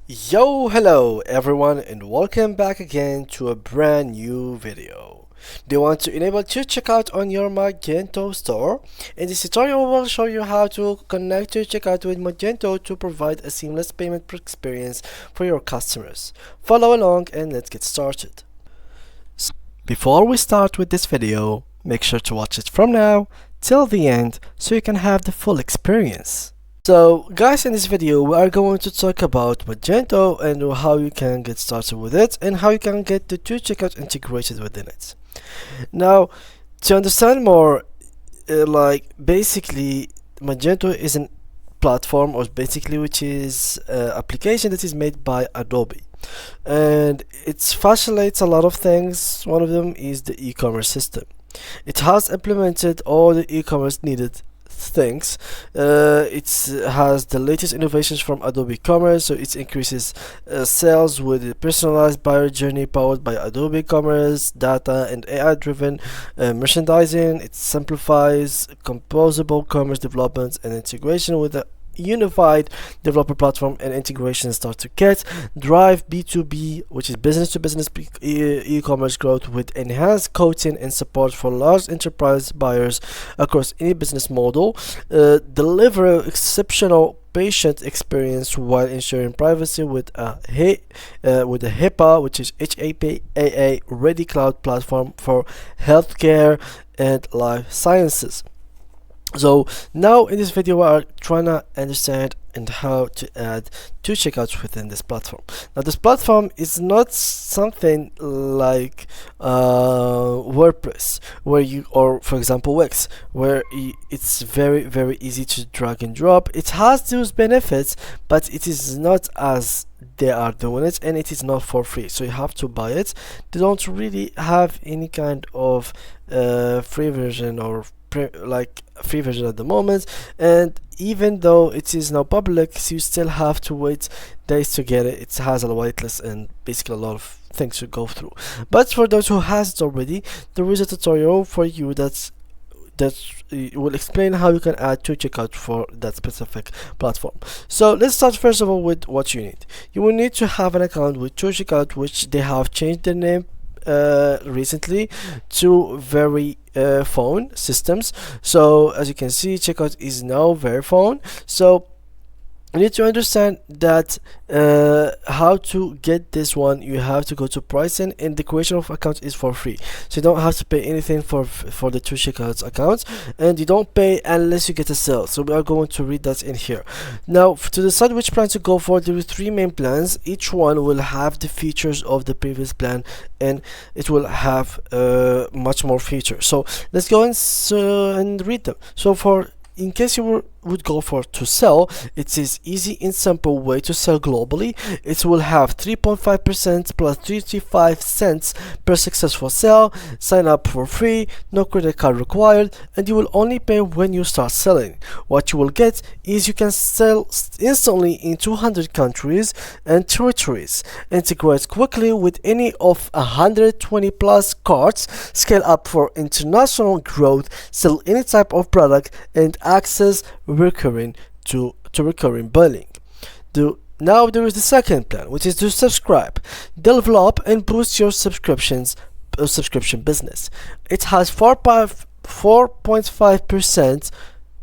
Hello everyone, and welcome back again to a brand new video. Do you want to enable 2Checkout on your Magento store? In this tutorial, we will show you how to connect 2Checkout with Magento to provide a seamless payment experience for your customers. Follow along and let's get started. Before we start with this video, make sure to watch it from now till the end so you can have the full experience. So guys, in this video we are going to talk about Magento and how you can get started with it and how you can get the 2Checkout integrated within it. Now, to understand more, basically Magento is a platform, or basically which is an application that is made by Adobe, and it facilitates a lot of things. One of them is the e-commerce system. It has implemented all the e-commerce needed things. It has the latest innovations from Adobe Commerce, so it increases sales with a personalized buyer journey powered by Adobe Commerce data and AI driven merchandising. It simplifies composable commerce development and integration with a unified developer platform, and integration start to get drive B2B, which is business to business e-commerce growth with enhanced coaching and support for large enterprise buyers across any business model, deliver exceptional patient experience while ensuring privacy with a HIPAA, which is HAPAA ready cloud platform for healthcare and life sciences. So now in this video we are trying to understand and how to add 2Checkouts within this platform. Now this platform is not something like WordPress, where or for example Wix, where it's very easy to drag and drop. It has those benefits, but it is not as they are doing it, and it is not for free, so you have to buy it. They don't really have any kind of free version or free version at the moment, and even though it is now public, so you still have to wait days to get it. It has a waitlist and basically a lot of things to go through. But for those who has it already, there is a tutorial for you that will explain how you can add 2Checkout for that specific platform. So let's start first of all with what you need. You will need to have an account with 2Checkout, which they have changed their name recently to Verifone systems. So as you can see, checkout is now Verifone. So you need to understand that how to get this one. You have to go to pricing, and the creation of account is for free, so you don't have to pay anything for the 2Checkouts accounts, and you don't pay unless you get a sale. So we are going to read that in here. Now to decide which plan to go for, there are three main plans. Each one will have the features of the previous plan, and it will have much more features. So let's go and read them. So in case you would go for to sell, it is easy and simple way to sell globally. It will have 3.5% plus 35 cents per successful sale. Sign up for free, no credit card required, and you will only pay when you start selling. What you will get is you can sell instantly in 200 countries and territories, integrate quickly with any of 120 plus cards, scale up for international growth, sell any type of product, and access recurring billing. Now there is the second plan, which is to subscribe, develop and boost your subscription business. It has 4.5%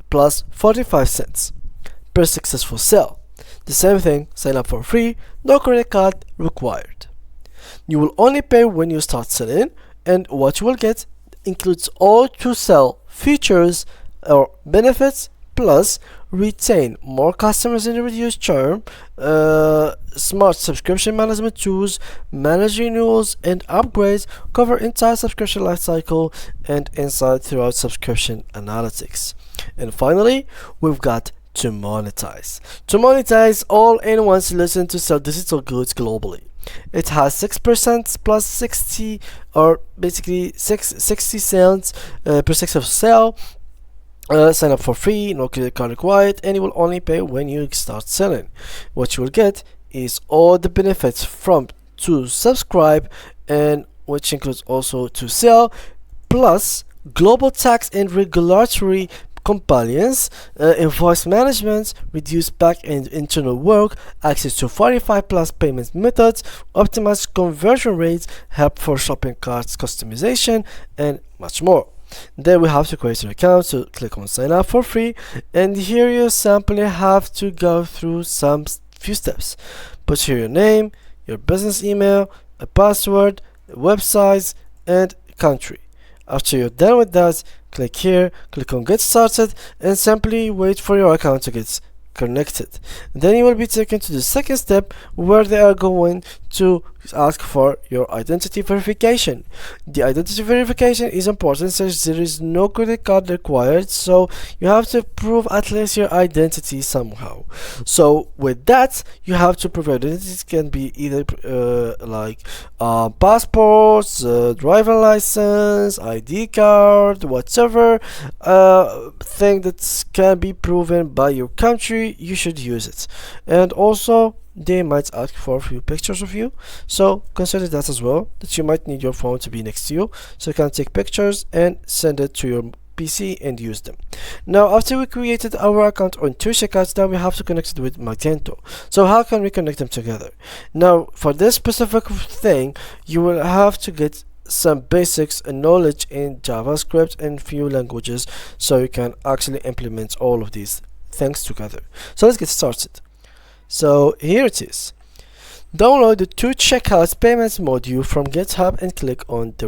plus 45 cents per successful sale. The same thing, sign up for free, no credit card required. You will only pay when you start selling, and what you will get includes all to sell features or benefits, plus retain more customers and reduce churn, smart subscription management tools, manage renewals and upgrades, cover entire subscription lifecycle, and insight throughout subscription analytics. And finally, we've got to monetize. To monetize all anyone's listen to sell digital goods globally. It has 6% plus 60, or basically 60 cents per successful sale. Sign up for free, no credit card required, and you will only pay when you start selling. What you will get is all the benefits from to subscribe, and which includes also to sell, plus global tax and regulatory compliance, invoice management, reduced back-end internal work, access to 45 plus payment methods, optimized conversion rates, help for shopping carts customization, and much more. Then we have to create an account, so click on sign up for free, and here you simply have to go through some few steps. Put here your name, your business email, a password, websites, and country. After you're done with that, click here, click on get started, and simply wait for your account to get connected. Then you will be taken to the second step, where they are going to ask for your identity verification. The identity verification is important since there is no credit card required, so you have to prove at least your identity somehow. So with that, you have to prove your identity. It can be either passports, driver license, ID card, whatever thing that can be proven by your country, you should use it. And also they might ask for a few pictures of you, so consider that as well, that you might need your phone to be next to you so you can take pictures and send it to your PC and use them. Now after we created our account on 2Checkout, now we have to connect it with Magento. So how can we connect them together? Now for this specific thing, you will have to get some basics and knowledge in JavaScript and few languages so you can actually implement all of these things together. So let's get started. So here it is. Download the 2Checkout payments module from GitHub and click on the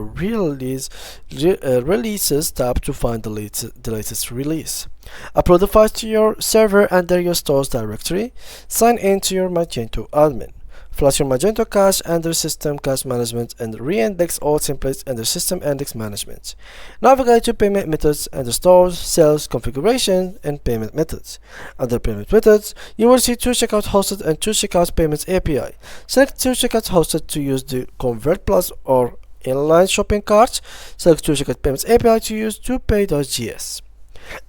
releases tab to find the latest release. Upload the files to your server under your stores directory. Sign in to your Magento admin. Flash your Magento cache under System Cache Management and re-index all templates under System Index Management. Navigate to Payment Methods under Stores, Sales, Configuration, and Payment Methods. Under Payment Methods, you will see 2Checkout Hosted and 2Checkout Payments API. Select 2Checkout Hosted to use the Convert Plus or inline shopping cart. Select 2Checkout Payments API to use 2pay.js.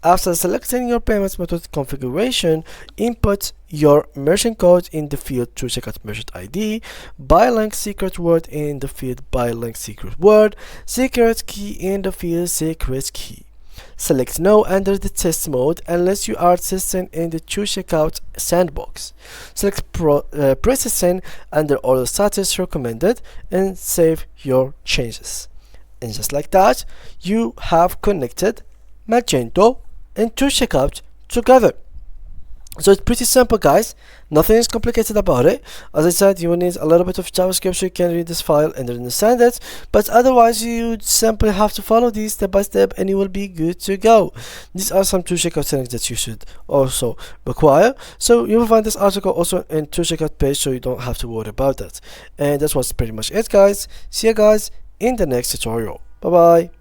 After selecting your payments method configuration, input your merchant code in the field 2Checkout merchant ID, buy link secret word in the field buy link secret word, secret key in the field secret key. Select no under the test mode unless you are testing in the 2Checkout sandbox. Select processing under auto status recommended and save your changes. And just like that, you have connected Magento and 2Checkout together. So it's pretty simple, guys. Nothing is complicated about it. As I said, you will need a little bit of JavaScript so you can read this file and understand it, but otherwise you simply have to follow these step by step and you will be good to go. These are some 2Checkout settings that you should also require. So you will find this article also in 2Checkout page, so you don't have to worry about that. And that's what's pretty much it, guys. See you guys in the next tutorial. Bye bye.